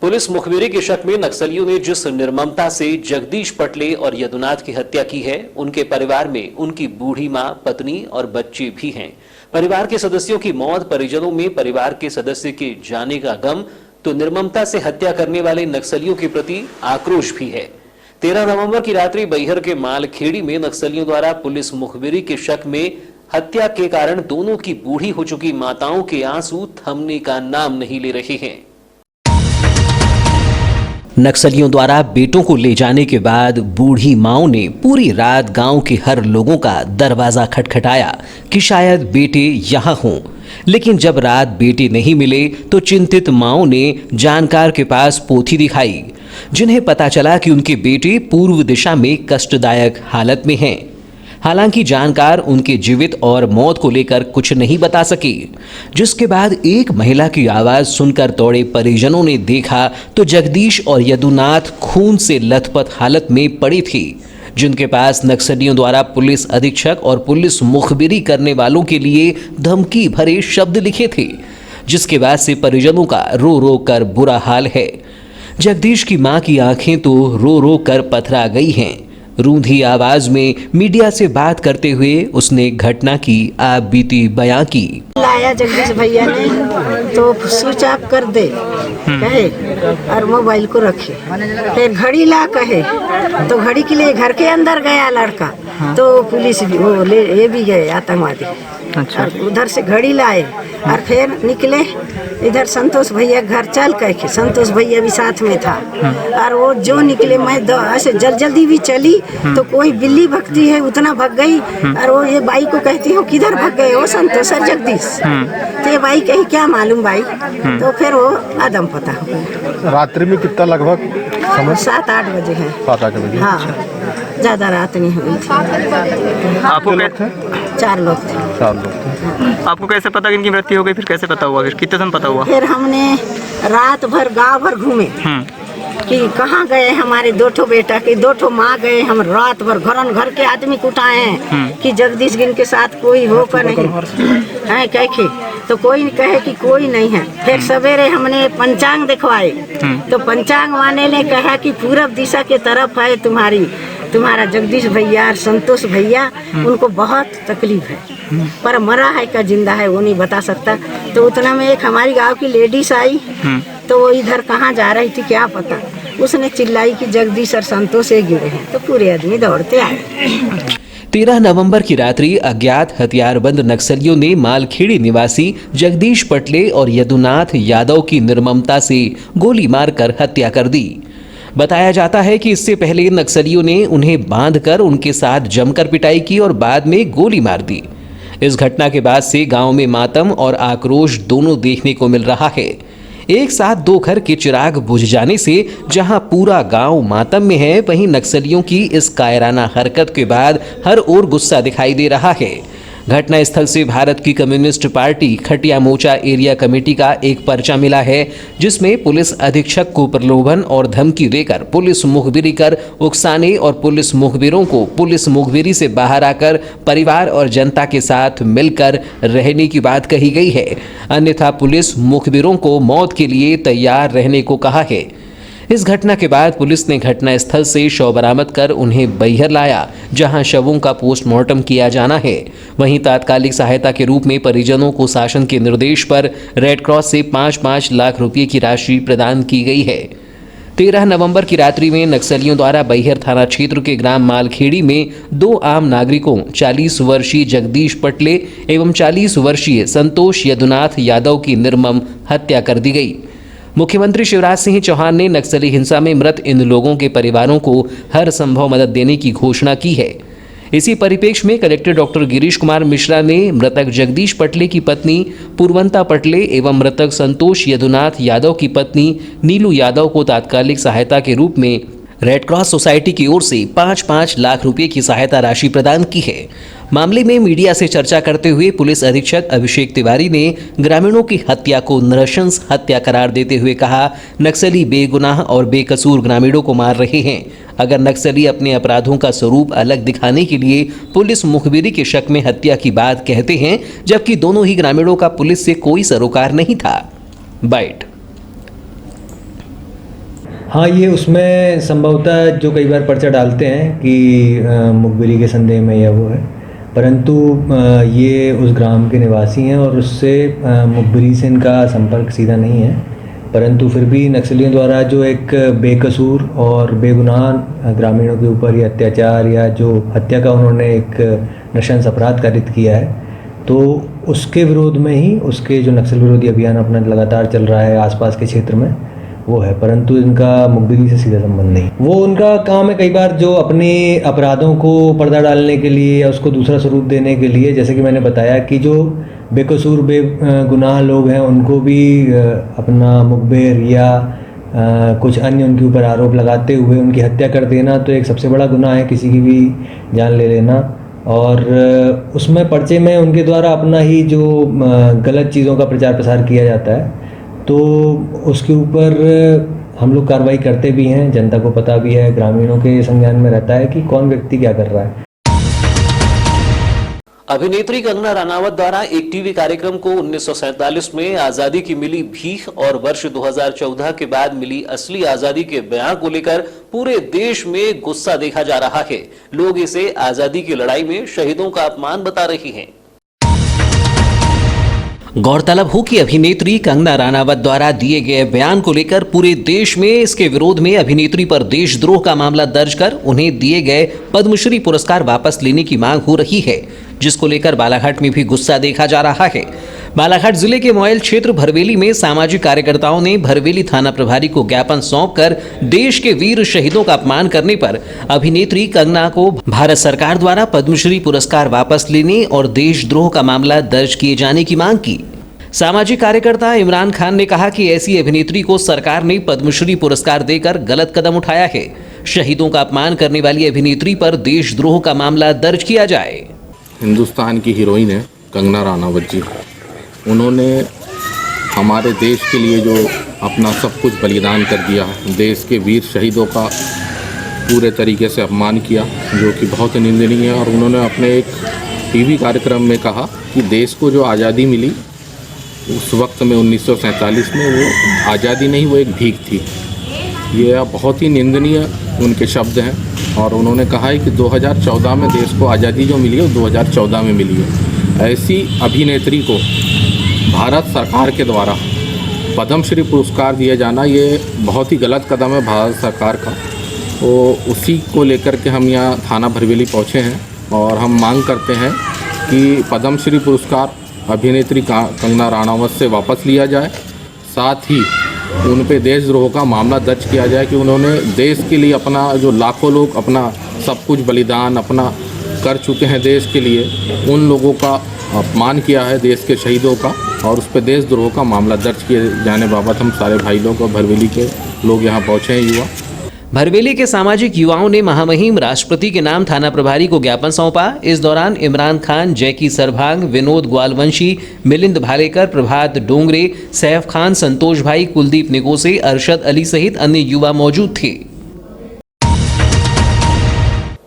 Police मुखबिरी के शक में नक्सलियों ने जिस निर्ममता से जगदीश पटले और यदुनाथ की हत्या की है, उनके परिवार में उनकी बूढ़ी मां, पत्नी और बच्चे भी हैं। परिवार के सदस्यों की मौत, परिजनों में परिवार के सदस्य के जाने का गम, तो निर्ममता से हत्या करने वाले नक्सलियों के प्रति आक्रोश भी है। 13 नवंबर की रात्रि बैहर के मालखेड़ी में नक्सलियों द्वारा पुलिस मुखबिरी के शक में हत्या के कारण दोनों की बूढ़ी हो चुकी माताओं के आंसू थमने का नाम नहीं ले रहे हैं। नक्सलियों द्वारा बेटों को ले जाने के बाद बूढ़ी माओं ने पूरी रात गांव के हर लोगों का दरवाजा खटखटाया कि शायद बेटे यहाँ हों, लेकिन जब रात बेटे नहीं मिले तो चिंतित माओं ने जानकार के पास पोथी दिखाई, जिन्हें पता चला कि उनके बेटे पूर्व दिशा में कष्टदायक हालत में हैं। हालांकि जानकार उनके जीवित और मौत को लेकर कुछ नहीं बता सके, जिसके बाद एक महिला की आवाज सुनकर दौड़े परिजनों ने देखा तो जगदीश और यदुनाथ खून से लथपथ हालत में पड़े थे, जिनके पास नक्सलियों द्वारा पुलिस अधीक्षक और पुलिस मुखबिरी करने वालों के लिए धमकी भरे शब्द लिखे थे, जिसके बाद से परिजनों का रो रो कर बुरा हाल है। जगदीश की मां की आंखें तो रो रो कर पथरा गई हैं। रूंधी आवाज में मीडिया से बात करते हुए उसने घटना की आप बीती बयां की। लाया जगदीश भैया ने तो स्विच ऑफ कर दे कहे और मोबाइल को रखे, फिर घड़ी ला कहे तो घड़ी के लिए घर के अंदर गया लड़का, तो पुलिस भी वो ये भी गए आतंकवादी। अच्छा। उधर से घड़ी लाए और फिर निकले इधर संतोष भैया घर चल के, संतोष भैया भी साथ में था और वो जो निकले मैं ऐसे जल्दी भी चली तो कोई बिल्ली भगती है उतना भग गई और वो ये बाई को कहती हो किधर भग गए हो संतोष और जगदीश, तो ये बाई कही क्या मालूम बाई, तो फिर वो आदम पता हो गया। रात्रि में कितना लगभग समय? 7-8 बजे है। 7-8 बजे। हाँ, ज्यादा रात नहीं हुई थी। आपको लोग थे? 4 लोग थे। 4 लोग थे। आपको कैसे पता कि इनकी मृत्यु हो गई? फिर कैसे पता हुआ? फिर कितने समय पता हुआ? फिर हमने रात भर गांव भर घूमे कि कहाँ गए हमारे 2 बेटा के 2 माँ गए, हम रात भर घर के आदमी कुटाए हैं कि जगदीश गिन के साथ कोई हो का नहीं है, कहे तो कोई कहे कि कोई नहीं है। फिर सवेरे हमने पंचांग दिखवाए तो पंचांग वाले ने कहा कि पूरब दिशा के तरफ है तुम्हारा जगदीश भैया और संतोष भैया, उनको बहुत तकलीफ है, पर मरा है का जिंदा है वो नहीं बता सकता। तो उतना में एक हमारी गांव की लेडीज आई तो वो इधर कहाँ जा रही थी क्या पता, उसने चिल्लाई कि जगदीश और संतोष एक गिरे हैं, तो पूरे आदमी दौड़ते आए। 13 नवंबर की रात्रि अज्ञात हथियारबंद नक्सलियों ने मालखेड़ी निवासी जगदीश पटले और यदुनाथ यादव की निर्ममता से गोली मारकर हत्या कर दी। बताया जाता है कि इससे पहले नक्सलियों ने उन्हें बांधकर उनके साथ जमकर पिटाई की और बाद में गोली मार दी। इस घटना के बाद से गांव में मातम और आक्रोश दोनों देखने को मिल रहा है। एक साथ 2 घर के चिराग बुझ जाने से जहां पूरा गांव मातम में है, वहीं नक्सलियों की इस कायराना हरकत के बाद हर ओर गुस्सा दिखाई दे रहा है। घटनास्थल से भारत की कम्युनिस्ट पार्टी खटिया मोर्चा एरिया कमेटी का एक पर्चा मिला है, जिसमें पुलिस अधीक्षक को प्रलोभन और धमकी देकर पुलिस मुखबिरी कर उकसाने और पुलिस मुखबिरों को पुलिस मुखबिरी से बाहर आकर परिवार और जनता के साथ मिलकर रहने की बात कही गई है, अन्यथा पुलिस मुखबिरों को मौत के लिए तैयार रहने को कहा है। इस घटना के बाद पुलिस ने घटनास्थल से शव बरामद कर उन्हें बैहर लाया, जहां शवों का पोस्टमार्टम किया जाना है। वहीं तात्कालिक सहायता के रूप में परिजनों को शासन के निर्देश पर रेड क्रॉस से 5-5 लाख रुपए की राशि प्रदान की गई है। 13 नवंबर की रात्रि में नक्सलियों द्वारा बैहर थाना क्षेत्र के ग्राम मालखेड़ी में 2 आम नागरिकों 40 वर्षीय जगदीश पटले एवं 40 वर्षीय संतोष यदुनाथ यादव की निर्मम हत्या कर दी गई। मुख्यमंत्री शिवराज सिंह चौहान ने नक्सली हिंसा में मृत इन लोगों के परिवारों को हर संभव मदद देने की घोषणा की है। इसी परिप्रेक्ष्य में कलेक्टर डॉक्टर गिरीश कुमार मिश्रा ने मृतक जगदीश पटले की पत्नी पूर्वंता पटले एवं मृतक संतोष यदुनाथ यादव की पत्नी नीलू यादव को तात्कालिक सहायता के रूप में रेड क्रॉस सोसाइटी की ओर से 5-5 लाख रुपए की सहायता राशि प्रदान की है। मामले में मीडिया से चर्चा करते हुए पुलिस अधीक्षक अभिषेक तिवारी ने ग्रामीणों की हत्या को नृशंस हत्या करार देते हुए कहा, नक्सली बेगुनाह और बेकसूर ग्रामीणों को मार रहे हैं। अगर नक्सली अपने अपराधों का स्वरूप अलग दिखाने के लिए पुलिस मुखबिरी के शक में हत्या की बात कहते हैं, जबकि दोनों ही ग्रामीणों का पुलिस से कोई सरोकार नहीं था। बाइट। हाँ, ये उसमें संभवतः जो कई बार पर्चा डालते हैं कि मुखबिरी के संदेह में या वो है, परंतु ये उस ग्राम के निवासी हैं और उससे मुखबिरी से इनका संपर्क सीधा नहीं है। परंतु फिर भी नक्सलियों द्वारा जो एक बेकसूर और बेगुनाह ग्रामीणों के ऊपर ये अत्याचार या जो हत्या का उन्होंने एक नृशंस अपराध कारित किया है, तो उसके विरोध में ही उसके जो नक्सल विरोधी अभियान अपना लगातार चल रहा है आसपास के क्षेत्र में, वो है। परंतु इनका मुखबिरी से सीधा संबंध नहीं। वो उनका काम है कई बार जो अपने अपराधों को पर्दा डालने के लिए या उसको दूसरा स्वरूप देने के लिए, जैसे कि मैंने बताया कि जो बेकसूर बेगुनाह लोग हैं उनको भी अपना मुखबिर या कुछ अन्य उनके ऊपर आरोप लगाते हुए उनकी हत्या कर देना तो एक सबसे बड़ा गुनाह है, किसी की भी जान ले लेना। और उसमें पर्चे में उनके द्वारा अपना ही जो गलत चीज़ों का प्रचार प्रसार किया जाता है, तो उसके ऊपर हम लोग कार्रवाई करते भी हैं। जनता को पता भी है, ग्रामीणों के संज्ञान में रहता है कि कौन व्यक्ति क्या कर रहा है। अभिनेत्री कंगना रनावत द्वारा एक टीवी कार्यक्रम को 1947 में आजादी की मिली भीख और वर्ष 2014 के बाद मिली असली आजादी के बयान को लेकर पूरे देश में गुस्सा देखा जा रहा है। लोग इसे आजादी की लड़ाई में शहीदों का अपमान बता रहे हैं। गौरतलब हो कि अभिनेत्री कंगना रनावत द्वारा दिए गए बयान को लेकर पूरे देश में इसके विरोध में अभिनेत्री पर देशद्रोह का मामला दर्ज कर उन्हें दिए गए पद्मश्री पुरस्कार वापस लेने की मांग हो रही है, जिसको लेकर बालाघाट में भी गुस्सा देखा जा रहा है। बालाघाट जिले के मोयल क्षेत्र भरवेली में सामाजिक कार्यकर्ताओं ने भरवेली थाना प्रभारी को ज्ञापन सौंपकर देश के वीर शहीदों का अपमान करने पर अभिनेत्री कंगना को भारत सरकार द्वारा पद्मश्री पुरस्कार वापस लेने और देशद्रोह का मामला दर्ज किए जाने की मांग की। सामाजिक कार्यकर्ता इमरान खान ने कहा कि ऐसी अभिनेत्री को सरकार ने पद्मश्री पुरस्कार देकर गलत कदम उठाया है। शहीदों का अपमान करने वाली अभिनेत्री पर देशद्रोह का मामला दर्ज किया जाए। हिंदुस्तान की हीरोइन है कंगना रनावत जी। उन्होंने हमारे देश के लिए जो अपना सब कुछ बलिदान कर दिया, देश के वीर शहीदों का पूरे तरीके से अपमान किया, जो कि बहुत निंदनीय है। और उन्होंने अपने एक टीवी कार्यक्रम में कहा कि देश को जो आज़ादी मिली उस वक्त में 1947 में, वो आज़ादी नहीं, वो एक भीख थी। ये बहुत ही निंदनीय उनके शब्द हैं। और उन्होंने कहा है कि 2014 में देश को आज़ादी जो मिली है वो 2014 में मिली है। ऐसी अभिनेत्री को भारत सरकार के द्वारा पद्मश्री पुरस्कार दिया जाना ये बहुत ही गलत कदम है भारत सरकार का। तो उसी को लेकर के हम यहाँ थाना भरवेली पहुँचे हैं और हम मांग करते हैं कि पद्मश्री पुरस्कार अभिनेत्री कंगना रनावत से वापस लिया जाए। साथ ही उन पे देशद्रोह का मामला दर्ज किया जाए कि उन्होंने देश के लिए अपना, जो लाखों लोग अपना सब कुछ बलिदान अपना कर चुके हैं देश के लिए, उन लोगों का अपमान किया है, देश के शहीदों का, और उस पर देशद्रोह का मामला दर्ज किए जाने बाबत हम सारे भाई लोग और भरवेली के लोग यहाँ पहुँचे हैं, युवा। भरवेली के सामाजिक युवाओं ने महामहिम राष्ट्रपति के नाम थाना प्रभारी को ज्ञापन सौंपा। इस दौरान इमरान खान, जैकी सरभांग, विनोद ग्वालवंशी, मिलिंद भालेकर, प्रभात डोंगरे, सैफ खान, संतोष भाई, कुलदीप निगोसे, अरशद अली सहित अन्य युवा मौजूद थे।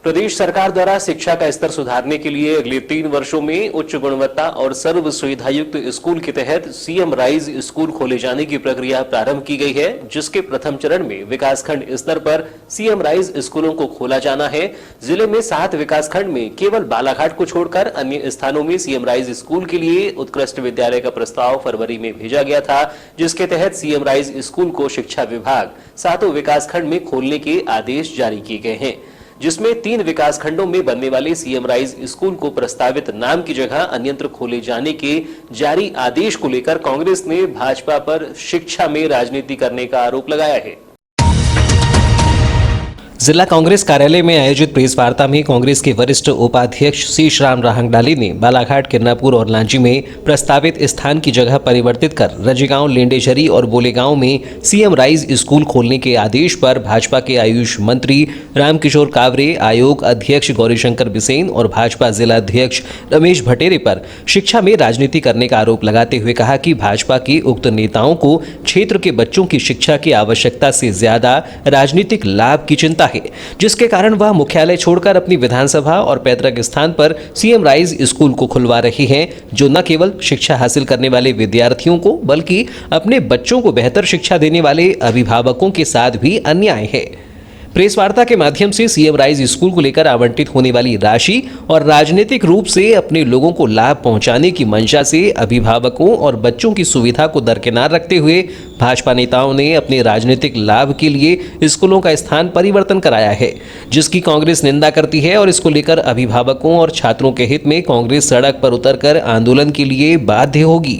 प्रदेश सरकार द्वारा शिक्षा का स्तर सुधारने के लिए अगले 3 वर्षों में उच्च गुणवत्ता और सर्व सुविधायुक्त स्कूल के तहत सीएम राइज स्कूल खोले जाने की प्रक्रिया प्रारंभ की गई है, जिसके प्रथम चरण में विकासखंड स्तर पर सीएम राइज स्कूलों को खोला जाना है। जिले में 7 विकासखंड में केवल बालाघाट को छोड़कर अन्य स्थानों में सीएम राइज स्कूल के लिए उत्कृष्ट विद्यालय का प्रस्ताव फरवरी में भेजा गया था, जिसके तहत सीएम राइज स्कूल को शिक्षा विभाग 7 विकासखंड में खोलने के आदेश जारी किए गए हैं, जिसमें 3 विकासखंडों में बनने वाले सीएम राइज स्कूल को प्रस्तावित नाम की जगह अन्यत्र खोले जाने के जारी आदेश को लेकर कांग्रेस ने भाजपा पर शिक्षा में राजनीति करने का आरोप लगाया है। जिला कांग्रेस कार्यालय में आयोजित प्रेस वार्ता में कांग्रेस के वरिष्ठ उपाध्यक्ष शेषराम राहंगडाले ने बालाघाट, किरनापुर और लांजी में प्रस्तावित स्थान की जगह परिवर्तित कर रजीगांव, लेंडेझरी और बोलेगांव में सीएम राइज स्कूल खोलने के आदेश पर भाजपा के आयुष मंत्री रामकिशोर कावरे, आयोग अध्यक्ष गौरीशंकर बिसेन और भाजपा जिला अध्यक्ष रमेश भटेरे पर शिक्षा में राजनीति करने का आरोप लगाते हुए कहा कि भाजपा के उक्त नेताओं को क्षेत्र के बच्चों की शिक्षा की आवश्यकता से ज्यादा राजनीतिक लाभ की चिंता है, जिसके कारण वह मुख्यालय छोड़कर अपनी विधानसभा और पैतृक स्थान पर सीएम राइज स्कूल को खुलवा रहे हैं, जो न केवल शिक्षा हासिल करने वाले विद्यार्थियों को बल्कि अपने बच्चों को बेहतर शिक्षा देने वाले अभिभावकों के साथ भी अन्याय है। प्रेस वार्ता के माध्यम से सीएम राइज स्कूल को लेकर आवंटित होने वाली राशि और राजनीतिक रूप से अपने लोगों को लाभ पहुंचाने की मंशा से अभिभावकों और बच्चों की सुविधा को दरकिनार रखते हुए भाजपा नेताओं ने अपने राजनीतिक लाभ के लिए स्कूलों का स्थान परिवर्तन कराया है, जिसकी कांग्रेस निंदा करती है और इसको लेकर अभिभावकों और छात्रों के हित में कांग्रेस सड़क पर उतरकर आंदोलन के लिए बाध्य होगी।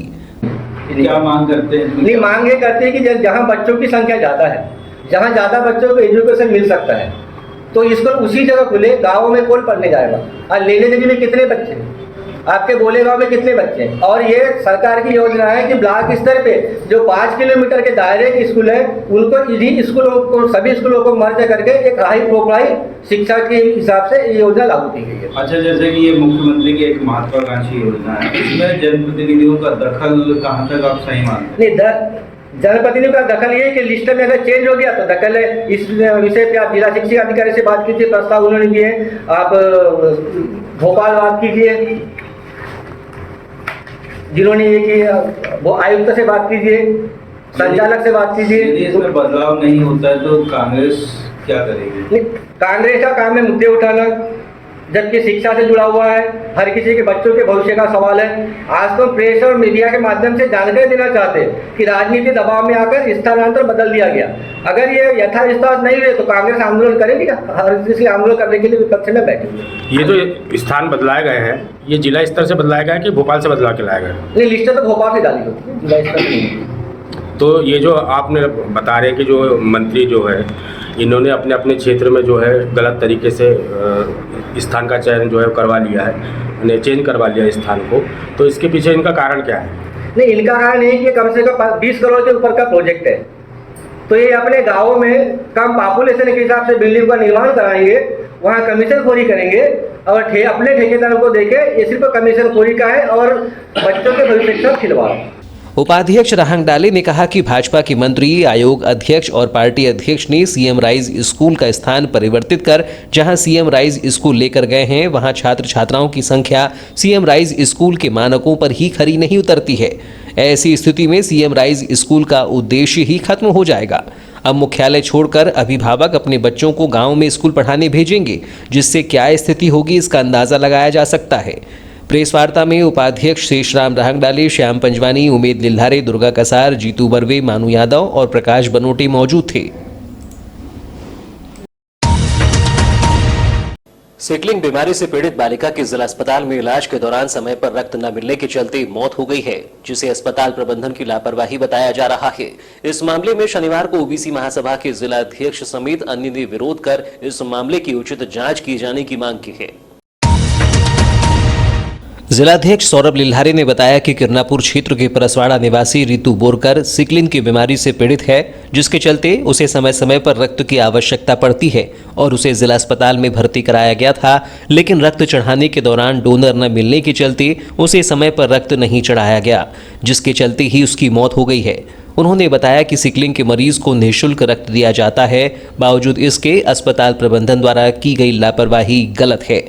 क्या मांग करते हैं? नहीं, मांग ये करते हैं कि जहाँ बच्चों की संख्या ज़्यादा है, जहाँ ज़्यादा बच्चों को एजुकेशन मिल सकता है, तो स्कूल उसी जगह खुले। गाँव में कौन पढ़ने जाएगा? और लेने देने में कितने बच्चे हैं? आपके बोले गाँव में कितने बच्चे हैं? और ये सरकार की योजना है कि ब्लॉक स्तर पे जो 5 किलोमीटर के दायरे के स्कूल है, उनको इन्हीं स्कूलों को, सभी स्कूलों को मर्ज करके एक हाई प्रोफाइल शिक्षा के हिसाब से ये योजना लागू की गई है। अच्छा, जैसे कि ये मुख्यमंत्री की एक महत्वाकांक्षी योजना है, इसमें जनप्रतिनिधियों का दखल कहाँ तक आप सही मानते हैं? नहीं, जनप्रतिनिधियों का दखल ये कि लिस्ट में अगर चेंज हो गया तो दखल है। इस विषय पे आप जिला शिक्षा अधिकारी से बात कीजिए, प्रस्ताव उन्होंने दिए। आप भोपाल बात कीजिए, जिन्होंने ये किया, वो आयुक्त से बात कीजिए, संचालक से बात कीजिए। यदि इसमें बदलाव नहीं होता है तो कांग्रेस क्या करेगी? कांग्रेस का काम है मुद्दे उठाना, जबकि शिक्षा से जुड़ा हुआ है, हर किसी के बच्चों के भविष्य का सवाल है। आज तो प्रेस और मीडिया के माध्यम से जानकारी देना चाहते हैं कि राजनीति दबाव में आकर स्थानांतर बदल दिया गया। अगर ये यथास्थिति नहीं हुए तो कांग्रेस आंदोलन करेगी, हर किसी आंदोलन करने के लिए विपक्ष में बैठेगी। ये जो स्थान बदलाए गए हैं, ये जिला स्तर से बदलाया गया है कि भोपाल से बदला के लाया गया? नहीं, लिस्ट तो भोपाल से डाली होती है, जिला स्तर नहीं। तो ये जो आपने बता रहे हैं कि जो मंत्री जो है, इन्होंने अपने अपने क्षेत्र में जो है गलत तरीके से स्थान का चयन जो है करवा लिया है, उन्हें चेंज करवा लिया स्थान को, तो इसके पीछे इनका कारण क्या है? नहीं, इनका कारण है कि कम से कम 20 करोड़ के ऊपर का प्रोजेक्ट है, तो ये अपने गाँवों में कम पॉपुलेशन के हिसाब से बिल्डिंग का निर्माण कराएंगे, वहाँ कमीशन खोरी करेंगे और अपने ठेकेदारों को देके ये सिर्फ कमीशन खोरी का है और बच्चों के भविष्य के साथ खिलवाड़। उपाध्यक्ष राहंग डाले ने कहा कि भाजपा के मंत्री, आयोग अध्यक्ष और पार्टी अध्यक्ष ने सीएम राइज स्कूल का स्थान परिवर्तित कर जहां सीएम राइज स्कूल लेकर गए हैं, वहां छात्र छात्राओं की संख्या सीएम राइज स्कूल के मानकों पर ही खरी नहीं उतरती है। ऐसी स्थिति में सीएम राइज स्कूल का उद्देश्य ही खत्म हो जाएगा। अब मुख्यालय छोड़कर अभिभावक अपने बच्चों को गाँव में स्कूल पढ़ाने भेजेंगे, जिससे क्या स्थिति होगी इसका अंदाजा लगाया जा सकता है। प्रेस वार्ता में उपाध्यक्ष शेषराम राहंगडाले, श्याम पंजवानी, उमेद लिल्हारे, दुर्गा कसार, जीतू बर्वे, मानू यादव और प्रकाश बनोटे मौजूद थे। सिकलिंग बीमारी से पीड़ित बालिका की जिला अस्पताल में इलाज के दौरान समय पर रक्त न मिलने के चलते मौत हो गई है, जिसे अस्पताल प्रबंधन की लापरवाही बताया जा रहा है। इस मामले में शनिवार को ओबीसी महासभा के जिला अध्यक्ष समेत अन्य ने विरोध कर इस मामले की उचित जांच किए जाने की मांग की है। जिलाध्यक्ष सौरभ लिल्हारे ने बताया कि किरनापुर क्षेत्र के परसवाड़ा निवासी रितु बोरकर सिकलिंग की बीमारी से पीड़ित है, जिसके चलते उसे समय समय पर रक्त की आवश्यकता पड़ती है और उसे जिला अस्पताल में भर्ती कराया गया था, लेकिन रक्त चढ़ाने के दौरान डोनर न मिलने के चलते उसे समय पर रक्त नहीं चढ़ाया गया, जिसके चलते ही उसकी मौत हो गई है। उन्होंने बताया कि सिकलिंग के मरीज को निःशुल्क रक्त दिया जाता है, बावजूद इसके अस्पताल प्रबंधन द्वारा की गई लापरवाही गलत है।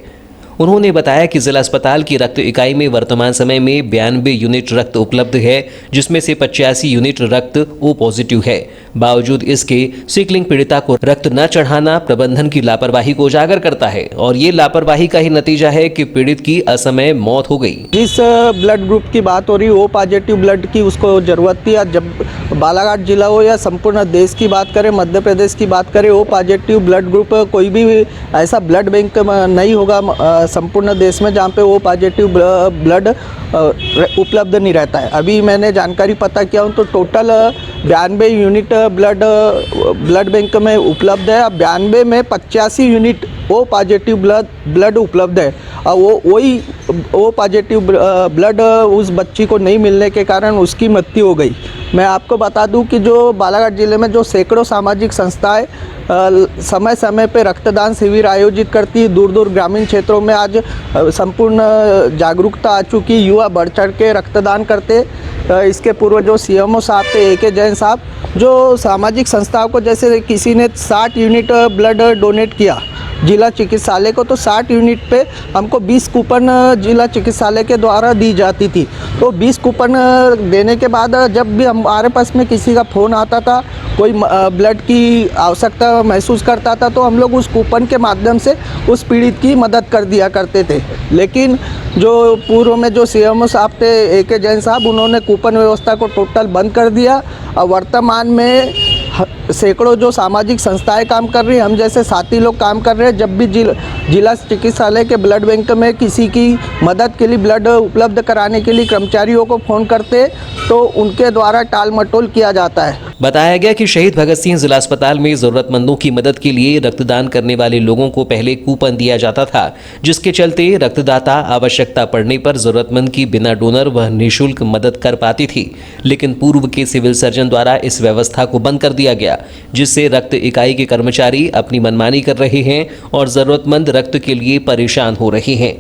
उन्होंने बताया कि जिला अस्पताल की रक्त इकाई में वर्तमान समय में 92 यूनिट रक्त उपलब्ध है, जिसमें से 85 यूनिट रक्त ओ पॉजिटिव है। बावजूद इसके सिकलिंग पीड़िता को रक्त न चढ़ाना प्रबंधन की लापरवाही को उजागर करता है और ये लापरवाही का ही नतीजा है कि पीड़ित की असमय मौत हो गई। जिस ब्लड ग्रुप की बात हो रही, ओ पॉजिटिव ब्लड की उसको जरूरत थी। जब बालाघाट जिला हो या संपूर्ण देश की बात करें, मध्य प्रदेश की बात करें, ओ पॉजिटिव ब्लड ग्रुप कोई भी ऐसा ब्लड बैंक नहीं होगा संपूर्ण देश में जहाँ पे ओ पॉजिटिव ब्लड उपलब्ध नहीं रहता है। अभी मैंने जानकारी पता किया हूँ तो टोटल 92 यूनिट ब्लड बैंक में उपलब्ध है। 92 में 85 यूनिट ओ पॉजिटिव ब्लड उपलब्ध है और वही ओ पॉजिटिव ब्लड उस बच्ची को नहीं मिलने के कारण उसकी मृत्यु हो गई। मैं आपको बता दूं कि जो बालाघाट ज़िले में जो सैकड़ों सामाजिक संस्थाएं समय समय पे रक्तदान शिविर आयोजित करती है। दूर दूर ग्रामीण क्षेत्रों में आज संपूर्ण जागरूकता आ चुकी, युवा बढ़ चढ़ के रक्तदान करते। इसके पूर्व जो CMO साहब थे AK जैन साहब, जो सामाजिक संस्थाओं को, जैसे किसी ने 60 यूनिट ब्लड डोनेट किया जिला चिकित्सालय को, तो 60 यूनिट पे हमको 20 कूपन जिला चिकित्सालय के द्वारा दी जाती थी। तो 20 कूपन देने के बाद जब भी हमारे पास में किसी का फ़ोन आता था, कोई ब्लड की आवश्यकता महसूस करता था, तो हम लोग उस कूपन के माध्यम से उस पीड़ित की मदद कर दिया करते थे। लेकिन जो पूर्व में जो CMO साहब थे AK जैन साहब, उन्होंने कूपन व्यवस्था को टोटल बंद कर दिया। और वर्तमान में सैकड़ों जो सामाजिक संस्थाएं काम कर रही हैं, हम जैसे साथी लोग काम कर रहे हैं। जब भी जिला चिकित्सालय के ब्लड बैंक में किसी की मदद के लिए, ब्लड उपलब्ध कराने के लिए कर्मचारियों को फ़ोन करते, तो उनके द्वारा टाल मटोल किया जाता है। बताया गया कि शहीद भगत सिंह जिला अस्पताल में जरूरतमंदों की मदद के लिए रक्तदान करने वाले लोगों को पहले कूपन दिया जाता था, जिसके चलते रक्तदाता आवश्यकता पड़ने पर जरूरतमंद की बिना डोनर व निःशुल्क मदद कर पाती थी। लेकिन पूर्व के सिविल सर्जन द्वारा इस व्यवस्था को बंद कर दिया गया, जिससे रक्त इकाई के कर्मचारी अपनी मनमानी कर रहे हैं और जरूरतमंद रक्त के लिए परेशान हो रहे हैं।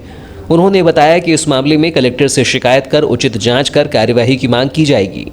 उन्होंने बताया कि इस मामले में कलेक्टर से शिकायत कर उचित जांच कर कार्यवाही की मांग की जाएगी।